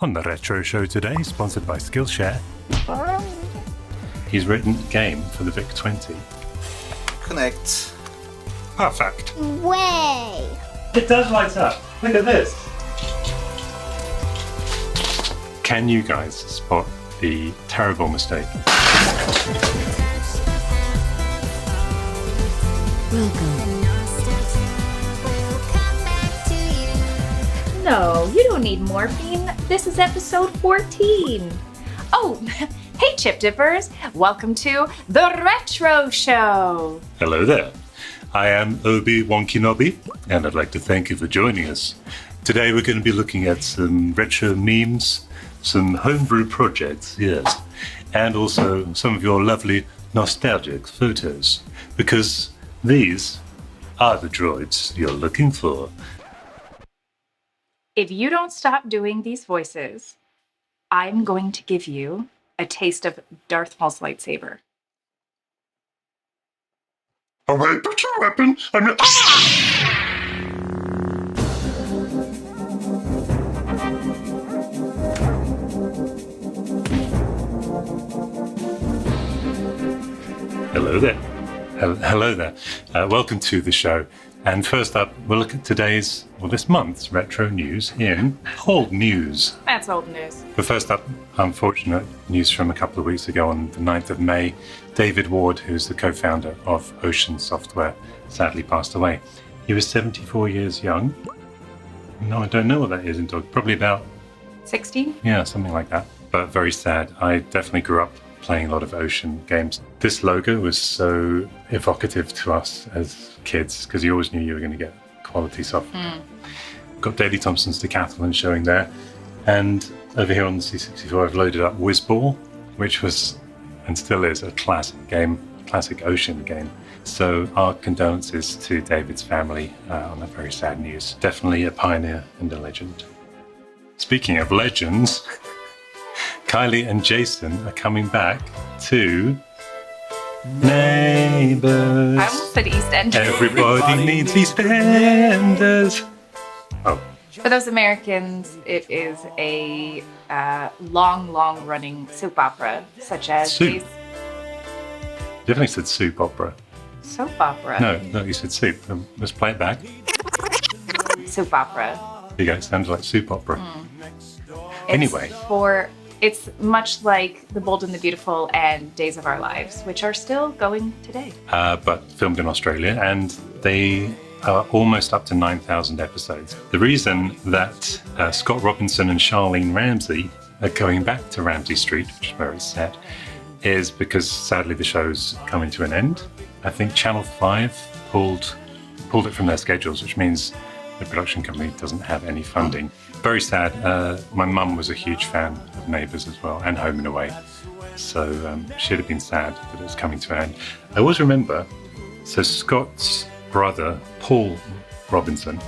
On the Retro Show today, sponsored by Skillshare, he's written a game for the VIC-20. Connect. Perfect. Way. It does light up. Look at this. Can you guys spot the terrible mistake? No, you don't need morphine. This is episode 14. Oh, hey Chip Dippers. Welcome to the Retro Show. Hello there. I am Obi-Wan Kenobi, and I'd like to thank you for joining us. Today we're going to be looking at some retro memes, some homebrew projects, yes, and also some of your lovely nostalgic photos, because these are the droids you're looking for. If you don't stop doing these voices, I'm going to give you a taste of Darth Maul's lightsaber. Oh wait, put your weapon! I'm not... Hello there. Hello there. Welcome to the show. And first up, we'll look at this month's retro news in old news. That's old news. But first up, unfortunate news from a couple of weeks ago on the 9th of May. David Ward, who's the co-founder of Ocean Software, sadly passed away. He was 74 years young. No, I don't know what that is in dog. Probably about 16? Yeah, something like that. But very sad. I definitely grew up playing a lot of Ocean games. This logo was so evocative to us as kids because you always knew you were going to get quality software. Got Daley Thompson's Decathlon showing there. And over here on the C64, I've loaded up Whizball, which was and still is a classic game, classic Ocean game. So our condolences to David's family on that very sad news. Definitely a pioneer and a legend. Speaking of legends, Kylie and Jason are coming back to Neighbours. I almost said EastEnders. Everybody needs EastEnders. Oh. For those Americans, it is a long-running soap opera, such as Soup. Definitely said soap opera. Soap opera. No, you said soup. Let's play it back. Soap opera. There you go, it sounds like soup opera. Anyway. It's much like The Bold and the Beautiful and Days of Our Lives, which are still going today. But filmed in Australia, and they are almost up to 9,000 episodes. The reason that Scott Robinson and Charlene Ramsey are going back to Ramsey Street, which is very sad, is because sadly the show's coming to an end. I think Channel 5 pulled it from their schedules, which means the production company doesn't have any funding. Very sad. My mum was a huge fan of Neighbours as well, and Home and Away. So she'd have been sad that it was coming to an end. I always remember, so Scott's brother, Paul Robinson,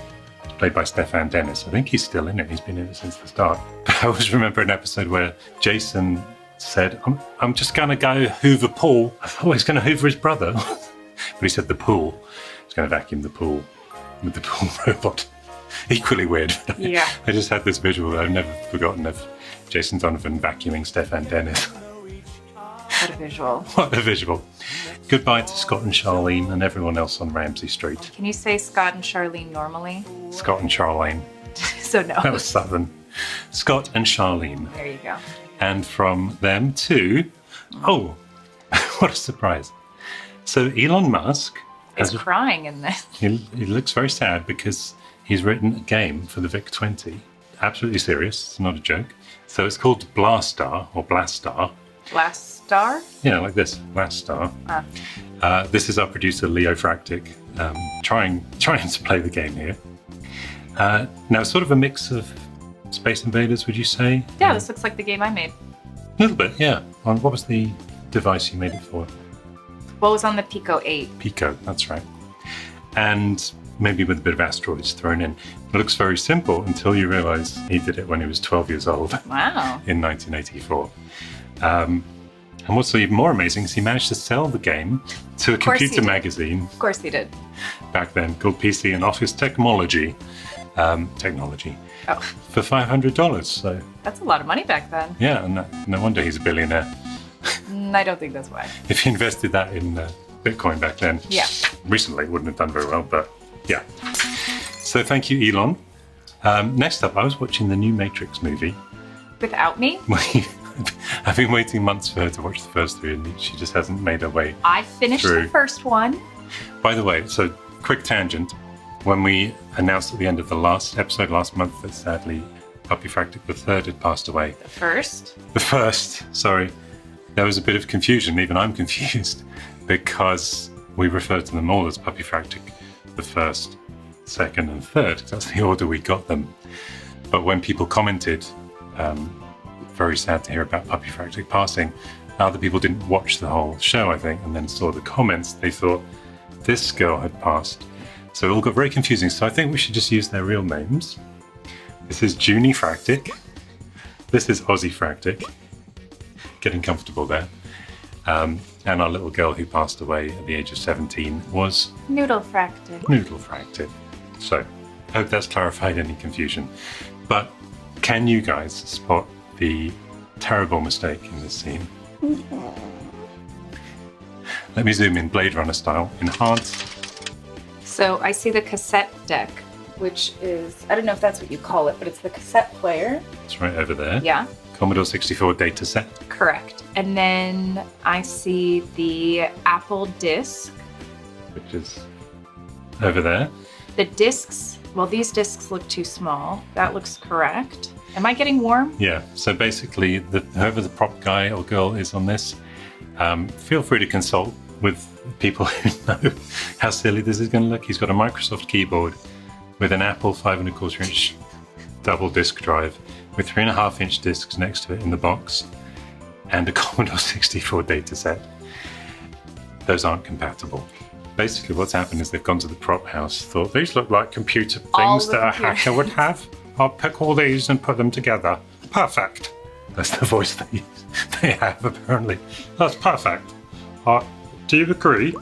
played by Stefan Dennis. I think he's still in it. He's been in it since the start. But I always remember an episode where Jason said, I'm just going to go hoover Paul. I thought he was going to hoover his brother. But he said the pool. He's going to vacuum the pool with the pool robot. Equally weird. Yeah. I just had this visual that I've never forgotten of Jason Donovan vacuuming Stefan Dennis. What a visual. What a visual. Goodbye to Scott and Charlene and everyone else on Ramsey Street. Can you say Scott and Charlene normally? Scott and Charlene. So no. That was Southern. Scott and Charlene. There you go. And from them to... Oh, what a surprise. So Elon Musk... He's crying in this. He looks very sad because he's written a game for the VIC-20. Absolutely serious. It's not a joke. So it's called Blastar or Blastar. Blastar? Yeah, like this. Blastar. This is our producer, Leofractic, trying to play the game here. Now, it's sort of a mix of Space Invaders, would you say? Yeah, this looks like the game I made. A little bit, yeah. What was the device you made it for? What was on the Pico 8? Pico, that's right. And maybe with a bit of asteroids thrown in. It looks very simple until you realise he did it when he was 12 years old. Wow. In 1984. And what's even more amazing is he managed to sell the game to a computer magazine. Of course he did. Back then, called PC and Office Technology. technology Oh, for $500. So that's a lot of money back then. yeah, and no wonder he's a billionaire. I don't think that's why. If he invested that in Bitcoin back then, Yeah. recently it wouldn't have done very well, but yeah. So thank you, Elon. Next up, I was watching the new Matrix movie. Without me? I've been waiting months for her to watch the first three, and she just hasn't made her way. I finished True. the first one. By the way, so quick tangent. When we announced at the end of the last episode last month that sadly Puppyfractic the third had passed away. The first? The first, sorry. There was a bit of confusion, even I'm confused, because we refer to them all as Puppyfractic, the first, second and third, because that's the order we got them. But when people commented, very sad to hear about Puppyfractic passing, other people didn't watch the whole show, I think, and then saw the comments, they thought this girl had passed. So it all got very confusing, so I think we should just use their real names. This is uni-Fractic. This is Aussie-Fractic. Getting comfortable there. And our little girl who passed away at the age of 17 was Noodle-Fractic. Noodle-Fractic. So, I hope that's clarified any confusion. But can you guys spot the terrible mistake in this scene? Let me zoom in Blade Runner style. Enhance. So I see the cassette deck, which is, I don't know if that's what you call it, but it's the cassette player. It's right over there. Yeah, Commodore 64 dataset. correct. And then I see the Apple disc. Which is over there. The discs, well, these discs look too small. That looks correct. Am I getting warm? Yeah, so basically, whoever the prop guy or girl is on this, feel free to consult with people who know how silly this is going to look. He's got a Microsoft keyboard with an Apple 5¼ inch double disk drive with 3.5 inch discs next to it in the box and a Commodore 64 dataset. Those aren't compatible. Basically, what's happened is they've gone to the prop house, thought these look like computer All things the that a computers. hacker would have. I'll pick all these and put them together. Perfect. That's the voice they have, apparently. That's perfect. Do you agree?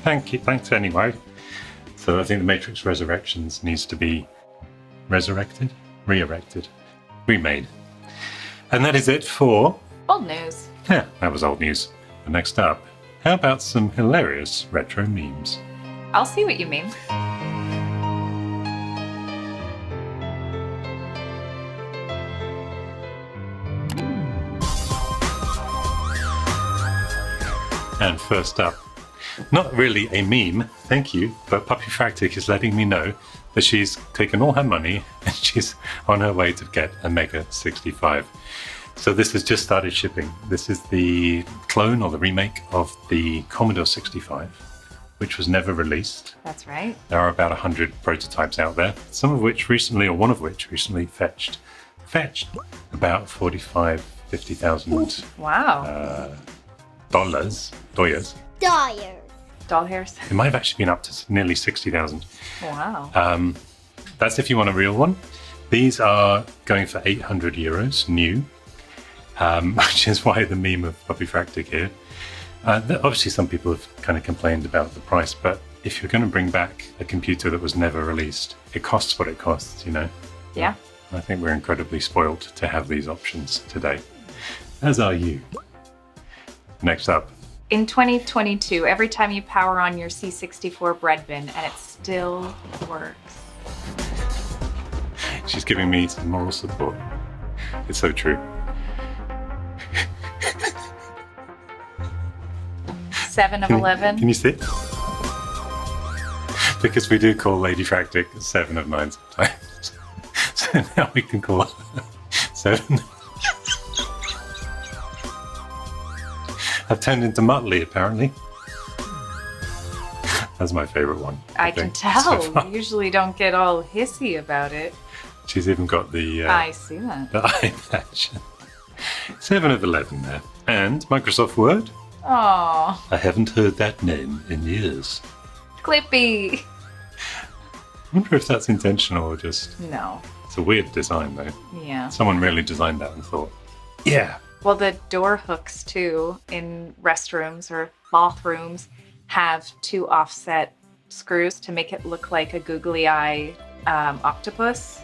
Thank you. Thanks anyway. So I think the Matrix Resurrections needs to be resurrected, re-erected, remade. And that is it for... Old news. Yeah, that was old news. But next up, how about some hilarious retro memes? I'll see what you mean. And first up, not really a meme, thank you, but Puppyfractic is letting me know that she's taken all her money and she's on her way to get a Mega 65. So this has just started shipping. This is the clone or the remake of the Commodore 65, which was never released. That's right. There are about 100 prototypes out there, some of which recently, or one of which recently fetched about $50,000 Wow. dollars. Doll hairs. It might have actually been up to nearly 60,000. Wow. That's if you want a real one. These are going for 800 euros new, which is why the meme of Puppyfractic here. Obviously, some people have kind of complained about the price, but if you're going to bring back a computer that was never released, it costs what it costs, you know? Yeah. I think we're incredibly spoiled to have these options today, as are you. Next up. In 2022, every time you power on your C64 bread bin and it still works. She's giving me some moral support. It's so true. 7 of 11. Can you sit? Because we do call Lady Fractic 7 of 9 sometimes. So now we can call her 7. I've turned into Muttley, apparently. That's my favourite one. I can think, so tell. far. You usually don't get all hissy about it. She's even got the I see that. eye patch. 7 of 11 there. And Microsoft Word. Oh, I haven't heard that name in years. Clippy. I wonder if that's intentional or just... No. It's a weird design, though. Yeah. Someone really designed that and thought, yeah. Well, the door hooks, too, in restrooms or bathrooms have 2 offset screws to make it look like a googly eye octopus.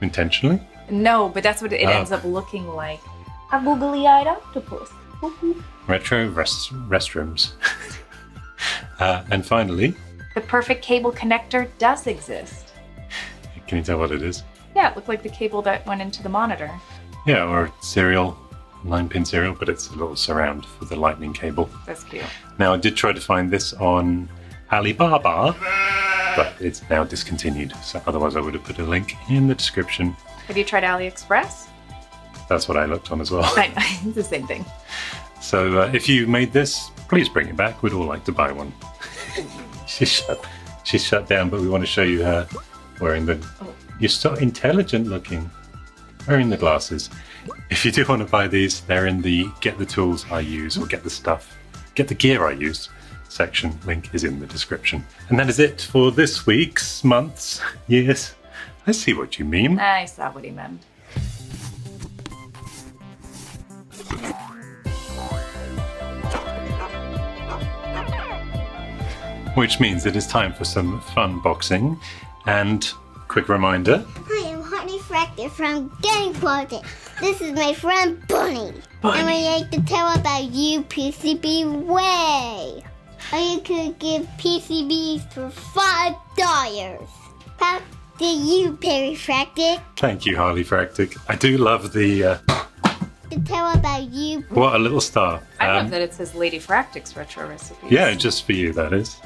Intentionally? No, but that's what it ends up looking like. A googly-eyed octopus. Retro restrooms. And finally... The perfect cable connector does exist. Can you tell what it is? Yeah, it looked like the cable that went into the monitor. Yeah, or a serial, 9-pin serial, but it's a little surround for the lightning cable. That's cute. Now, I did try to find this on Alibaba, but it's now discontinued. So otherwise I would have put a link in the description. Have you tried AliExpress? That's what I looked on as well. I know, it's the same thing. So if you made this, please bring it back. We'd all like to buy one. She's shut down, but we want to show you her wearing the... Oh. You're so intelligent looking. Wearing the glasses. If you do want to buy these, they're in the Get the Tools I Use or Get the Gear I Use section. Link is in the description. And that is it for this week's, month's, years. I see what you mean. I saw what he meant. Which means it is time for some fun boxing. And quick reminder. Hi, I'm Leofractic from GAMEBOY. This is my friend Bunny. And I'd like to tell about you PCB way. Or you could give PCBs for $5. How do you, Leofractic? Thank you, Leofractic. I do love the... To tell about you. What a little star. I love that it says Leofractic's retro recipes. Yeah, just for you, that is.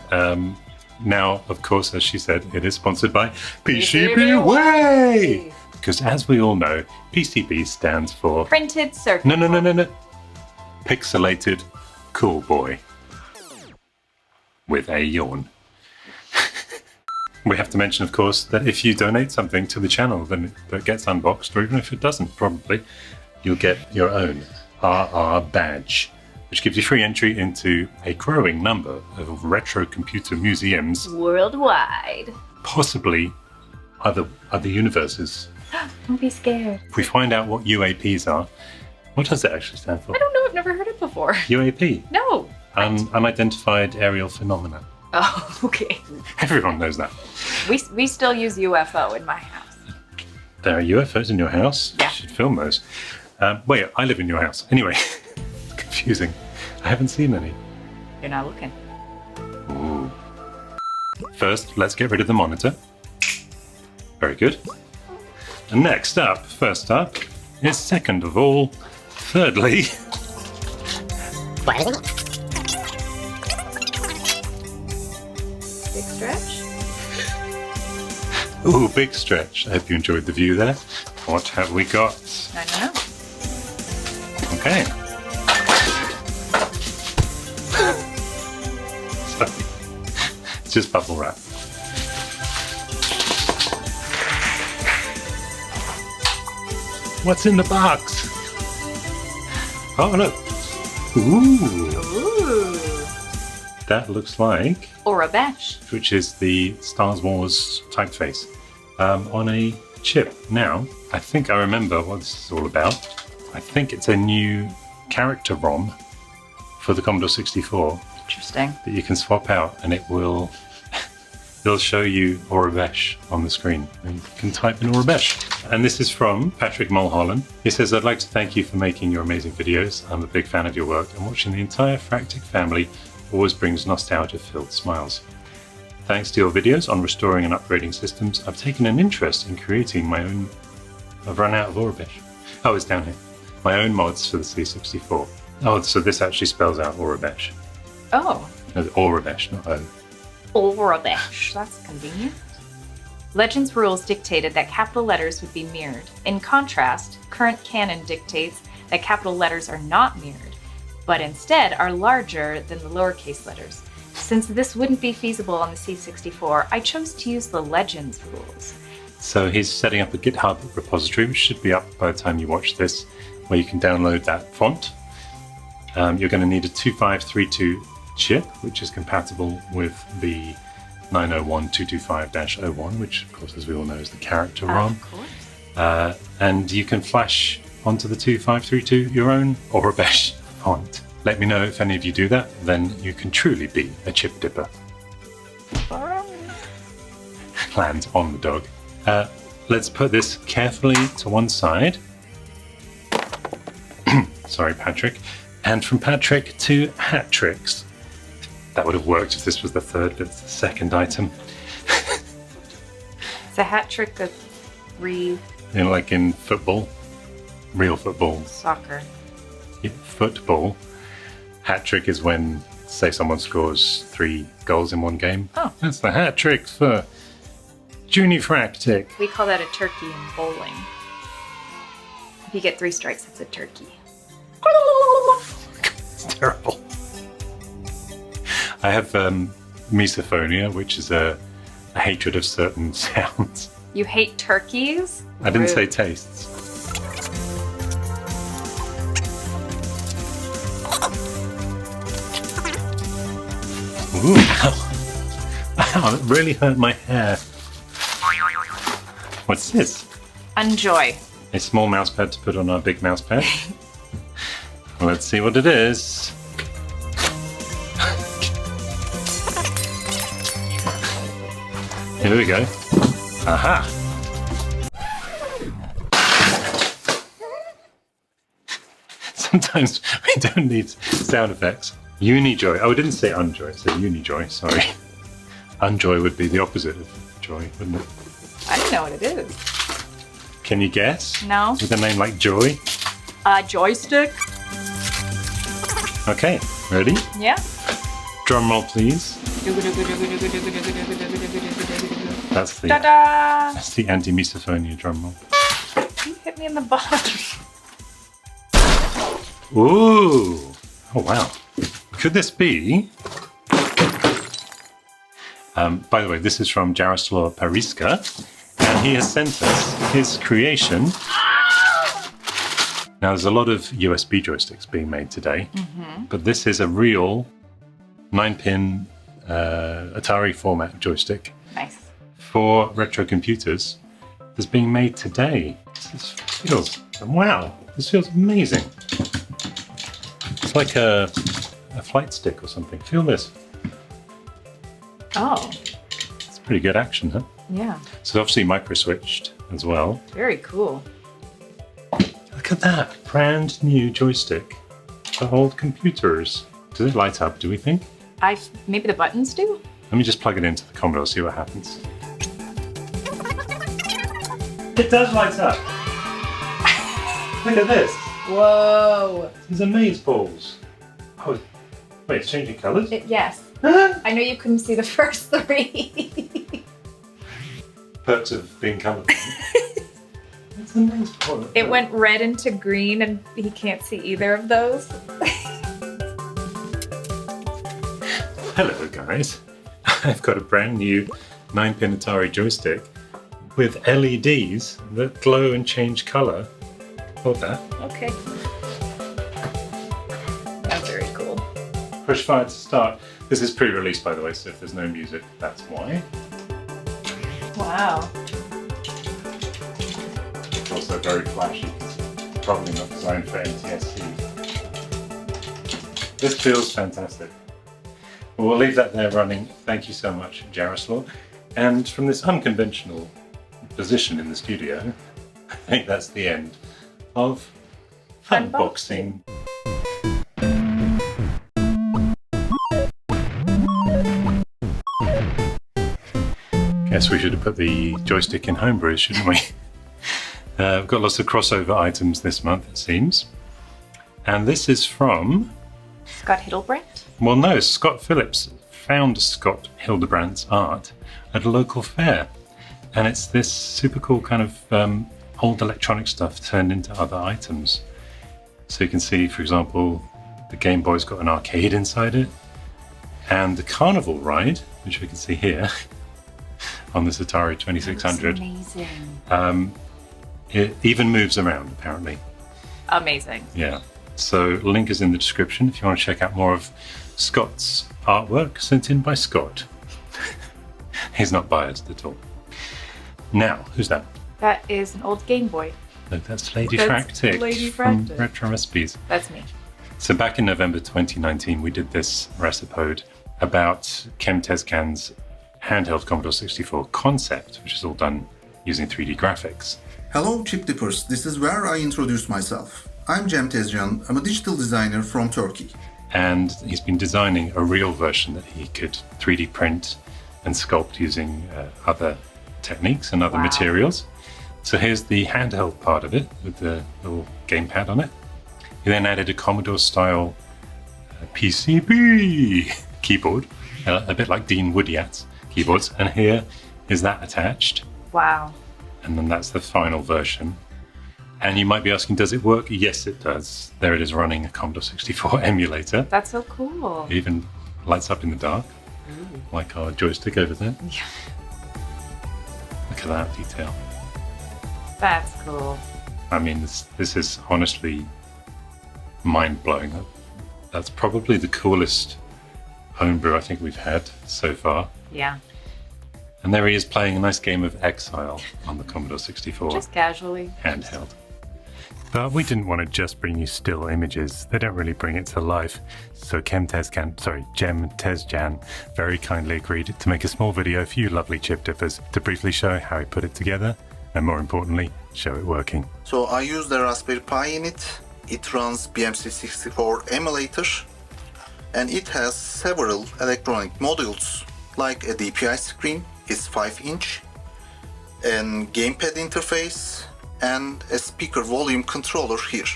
Now, of course, as she said, it is sponsored by PCB Way! Because as we all know, PCB stands for... Printed circuit. No. Pixelated Cool Boy. With a yawn. We have to mention, of course, that if you donate something to the channel then that gets unboxed, or even if it doesn't, probably, you'll get your own RR badge, which gives you free entry into a growing number of retro computer museums worldwide. Possibly other universes. Don't be scared. If we find out what UAPs are, what does it actually stand for? I don't know, I've never heard it before. UAP? No. Unidentified aerial phenomena. Oh, okay. Everyone knows that. We still use UFO in my house. There are UFOs in your house? Yeah. You should film those. Wait, I live in your house. Anyway, confusing. I haven't seen any. You're not looking. Ooh. First, let's get rid of the monitor. Very good. And next up, first up, is second of all. Thirdly... Big stretch? Ooh, big stretch. I hope you enjoyed the view there. What have we got? I don't know. Okay. So, it's just bubble wrap. What's in the box? Oh, look. Ooh. Ooh. That looks like... Urabesh. Which is the Star Wars typeface on a chip. Now, I think I remember what this is all about. I think it's a new character ROM for the Commodore 64 Interesting. that you can swap out, and it will it'll show you Urabesh on the screen. And you can type in Urabesh. And this is from Patrick Mulholland. He says, I'd like to thank you for making your amazing videos. I'm a big fan of your work, and watching the entire Fractic family always brings nostalgia-filled smiles. Thanks to your videos on restoring and upgrading systems, I've taken an interest in creating my own... I've run out of Urabesh. Oh, it's down here. My own mods for the C64. Oh, so this actually spells out Urabesh. Oh. No, Urabesh, not O. Urabesh. That's convenient. Legends rules dictated that capital letters would be mirrored. In contrast, current canon dictates that capital letters are not mirrored, but instead are larger than the lowercase letters. Since this wouldn't be feasible on the C64, I chose to use the Legends rules. So he's setting up a GitHub repository, which should be up by the time you watch this, where you can download that font. You're going to need a 2532 chip, which is compatible with the 901.225-01, which, of course, as we all know, is the character ROM. Of course. And you can flash onto the 2532 your own Urabesh font. Let me know if any of you do that, then you can truly be a chip dipper. Lands on the dog. Let's put this carefully to one side. Sorry, Patrick. And from Patrick to hat tricks. That would have worked if this was the third, but it's the second item. It's a hat trick of Like in football, real football. soccer. Yeah, football. Hat trick is when, say, someone scores 3 goals in one game. Oh. That's the hat trick for uni-fractic. We call that a turkey in bowling. If you get 3 strikes, it's a turkey. It's terrible. I have misophonia, which is a hatred of certain sounds. You hate turkeys? I didn't say Rude. tastes. Ooh, ow. Ow, that really hurt my hair. What's this? Unjoy. A small mouse pad to put on our big mouse pad. Let's see what it is. Here we go. Aha! Sometimes we don't need sound effects. Uni-joy. Oh, I didn't say unjoy, I said uni-joy, sorry. Unjoy would be the opposite of joy, wouldn't it? I don't know what it is. Can you guess? No. With a name like Joy? Joystick? Okay, ready? Yeah. Drum roll, please. That's the Ta-da! That's the anti-misophonia drum roll. You hit me in the butt. Ooh! Oh wow! Could this be? By the way, this is from Jaroslaw Pariska, and he has sent us his creation. Now, there's a lot of USB joysticks being made today, but this is a real 9-pin Atari format joystick Nice. for retro computers that's being made today. This feels, wow, this feels amazing. It's like a flight stick or something. Feel this. Oh, It's pretty good action, huh? yeah. So obviously micro-switched as well. Very cool. Look at that, brand new joystick for old computers. Does it light up, do we think? Maybe the buttons do? Let me just plug it into the Commodore, see what happens. It does light up! Look at this! Whoa. These are maze balls. Oh, wait, it's changing colours? Yes. I know you couldn't see the first 3. Perks of being colourblind. It's a maze ball. It went red into green and he can't see either of those. Hello guys, I've got a brand new 9-pin Atari joystick with LEDs that glow and change colour. Hold that. Okay. That's very cool. Push fire to start. This is pre-release by the way, so if there's no music, that's why. Wow. It's also very flashy. It's probably not designed for NTSC. This feels fantastic. Well, we'll leave that there running. Thank you so much, Jaroslaw. And from this unconventional position in the studio, I think that's the end of Unboxing. Guess we should have put the joystick in Homebrews, shouldn't we? We've got lots of crossover items this month, it seems. And this is from... Scott Hildebrandt? Well, no, Scott Phillips found Scott Hildebrandt's art at a local fair. And it's this super cool kind of old electronic stuff turned into other items. So you can see, for example, the Game Boy's got an arcade inside it. And the Carnival ride, which we can see here on this Atari 2600. Amazing. It even moves around, apparently. Amazing. Yeah. So link is in the description if you want to check out more of Scott's artwork sent in by Scott. He's not biased at all. Now, who's that? That is an old Game Boy. No, that's Leofractic Lady from Fractic. Retro Recipes. That's me. So back in November 2019, we did this recipode about Kem Tezcan's handheld Commodore 64 concept, which is all done using 3D graphics. Hello Chip Dippers, this is where I introduce myself. I'm Cem Tezcan, I'm a digital designer from Turkey. And he's been designing a real version that he could 3D print and sculpt using other techniques and other materials. So here's the handheld part of it with the little gamepad on it. He then added a Commodore-style PCB keyboard, a bit like Dean Woodyat's keyboards. And here is that attached. Wow. And then that's the final version. And you might be asking, does it work? Yes, it does. There it is running a Commodore 64 emulator. That's so cool. It even lights up in the dark, like our joystick over there. Yeah. Look at that detail. That's cool. I mean, this is honestly mind-blowing. That's probably the coolest homebrew I think we've had so far. Yeah. And there he is playing a nice game of Exile on the Commodore 64 Just casually. handheld. But we didn't want to just bring you still images. They don't really bring it to life. So Cem Tezcan very kindly agreed to make a small video for you lovely chip dippers to briefly show how he put it together and, more importantly, show it working. So I use the Raspberry Pi in it. It runs BMC64 emulator and it has several electronic modules like a DPI screen, is 5-inch, and gamepad interface, and a speaker volume controller here.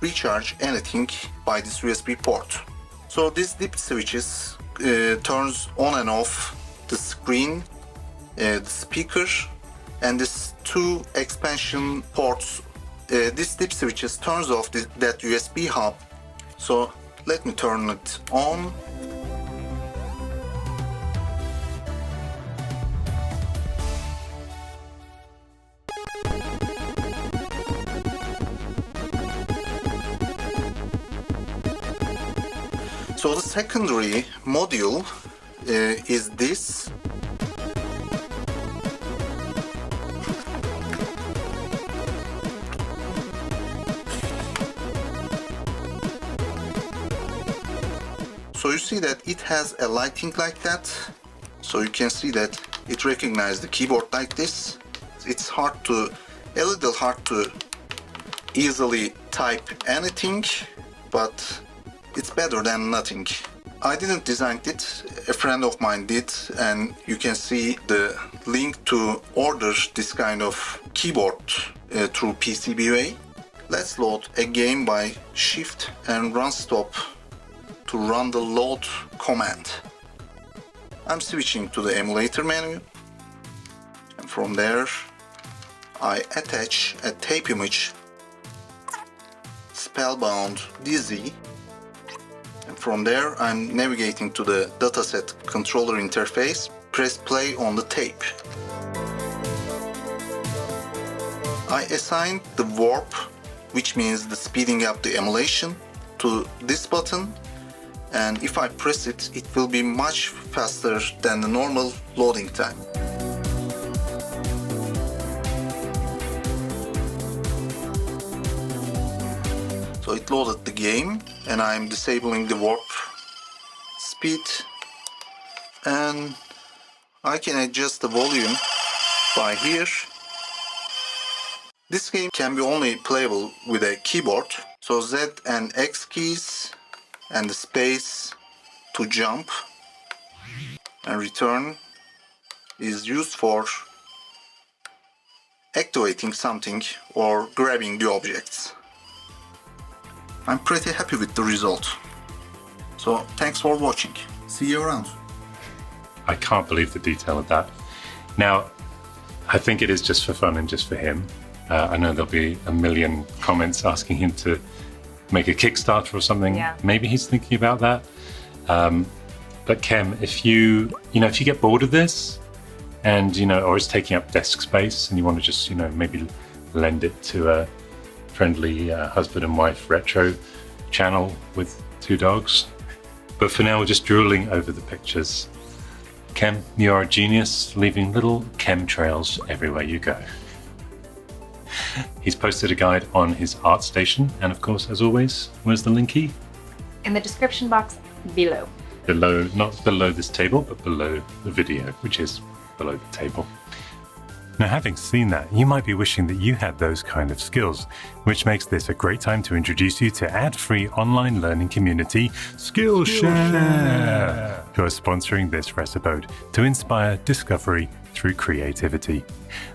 Recharge anything by this USB port. So this dip switches turns on and off the screen, the speaker, and this 2 expansion ports. This dip switches turns off that USB hub. So let me turn it on. So the secondary module is this. So you see that it has a lighting like that. So you can see that it recognizes the keyboard like this. It's a little hard to easily type anything, but it's better than nothing. I didn't design it, a friend of mine did, and you can see the link to order this kind of keyboard through PCBWay. Let's load a game by Shift and Run Stop to run the load command. I'm switching to the emulator menu, and from there I attach a tape image, Spellbound DZ. And from there, I'm navigating to the dataset controller interface. Press play on the tape. I assigned the warp, which means the speeding up the emulation, to this button. And if I press it, it will be much faster than the normal loading time. So it loaded the game, and I'm disabling the warp speed, and I can adjust the volume by here. This game can be only playable with a keyboard, so Z and X keys and the space to jump and return is used for activating something or grabbing the objects. I'm pretty happy with the result. So thanks for watching. See you around. I can't believe the detail of that. Now, I think it is just for fun and just for him. I know there'll be a million comments asking him to make a Kickstarter or something. Yeah. Maybe he's thinking about that. But Cem, if you get bored of this and, or it's taking up desk space and you want to just, maybe lend it to a friendly husband and wife retro channel with 2 dogs. But for now, we're just drooling over the pictures. Cem, you are a genius, leaving little chemtrails everywhere you go. He's posted a guide on his ArtStation, and of course, as always, where's the linky? In the description box below. below, not below this table, but below the video, which is below the table. Now, having seen that, you might be wishing that you had those kind of skills, which makes this a great time to introduce you to ad-free online learning community Skillshare, who are sponsoring this Resibode to inspire discovery through creativity.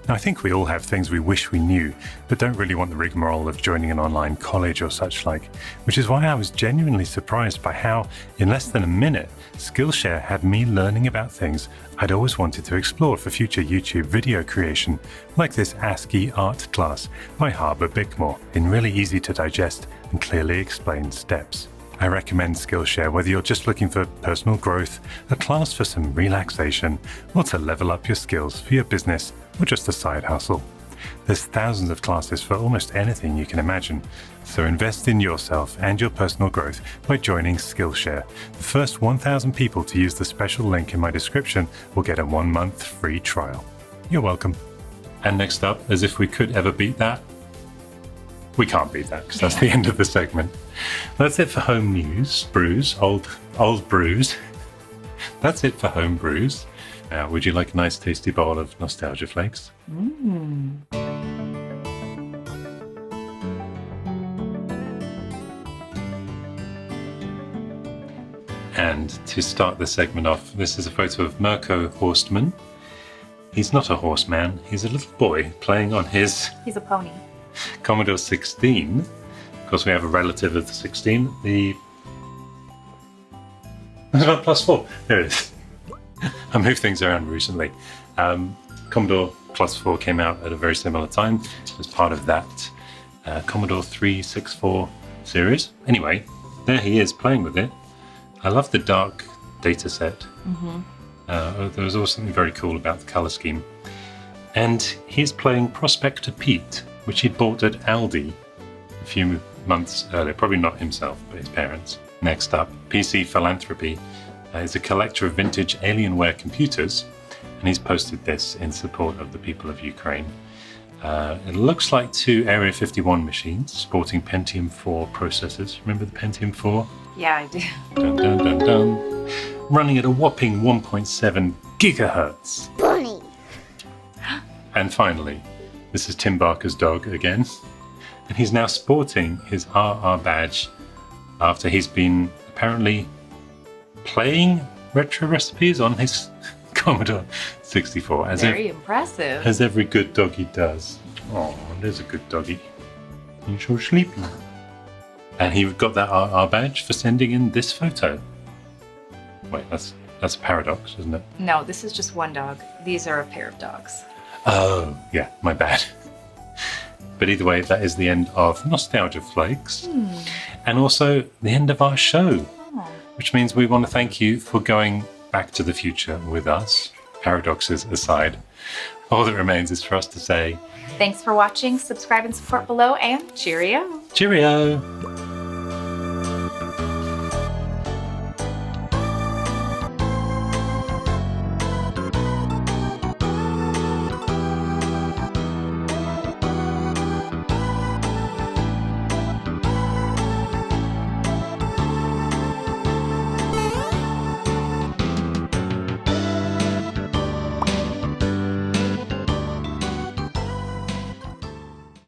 Now, I think we all have things we wish we knew, but don't really want the rigmarole of joining an online college or such like, which is why I was genuinely surprised by how, in less than a minute, Skillshare had me learning about things I'd always wanted to explore for future YouTube video creation, like this ASCII art class by Harbour Bickmore, in really easy to digest and clearly explained steps. I recommend Skillshare whether you're just looking for personal growth, a class for some relaxation, or to level up your skills for your business or just a side hustle. There's thousands of classes for almost anything you can imagine, so invest in yourself and your personal growth by joining Skillshare. The first 1,000 people to use the special link in my description will get a 1-month free trial. You're welcome. And next up, as if we could ever beat that, we can't beat that because that's the end of the segment. That's it for home news, brews, old brews. That's it for Homebrews. Now, would you like a nice tasty bowl of nostalgia flakes? And to start the segment off, this is a photo of Mirko Horstman. He's not a horseman, he's a little boy playing on his... He's a pony. Commodore 16. Of course, we have a relative of the 16. The +4. There it is. I moved things around recently. Commodore +4 came out at a very similar time as part of that Commodore 364 series. Anyway, there he is playing with it. I love the dark data set. There was also something very cool about the color scheme. And he's playing Prospector Pete, which he bought at Aldi a few months earlier. Probably not himself, but his parents. Next up, PC Philanthropy is a collector of vintage Alienware computers, and he's posted this in support of the people of Ukraine. It looks like 2 Area 51 machines sporting Pentium 4 processors. Remember the Pentium 4? Yeah, I do. Dun, dun, dun, dun. Running at a whopping 1.7 gigahertz. Bunny. And finally, this is Tim Barker's dog again, and he's now sporting his RR badge after he's been apparently playing retro recipes on his Commodore 64. Very impressive. As every good doggy does. Oh, there's a good doggy. He's so sleepy. And he got that RR badge for sending in this photo. Wait, that's a paradox, isn't it? No, this is just one dog. These are a pair of dogs. Oh, yeah, my bad. But either way, that is the end of Nostalgia Flakes. And also the end of our show, which means we want to thank you for going back to the future with us, paradoxes aside. All that remains is for us to say... Thanks for watching, subscribe and support below, and cheerio! Cheerio!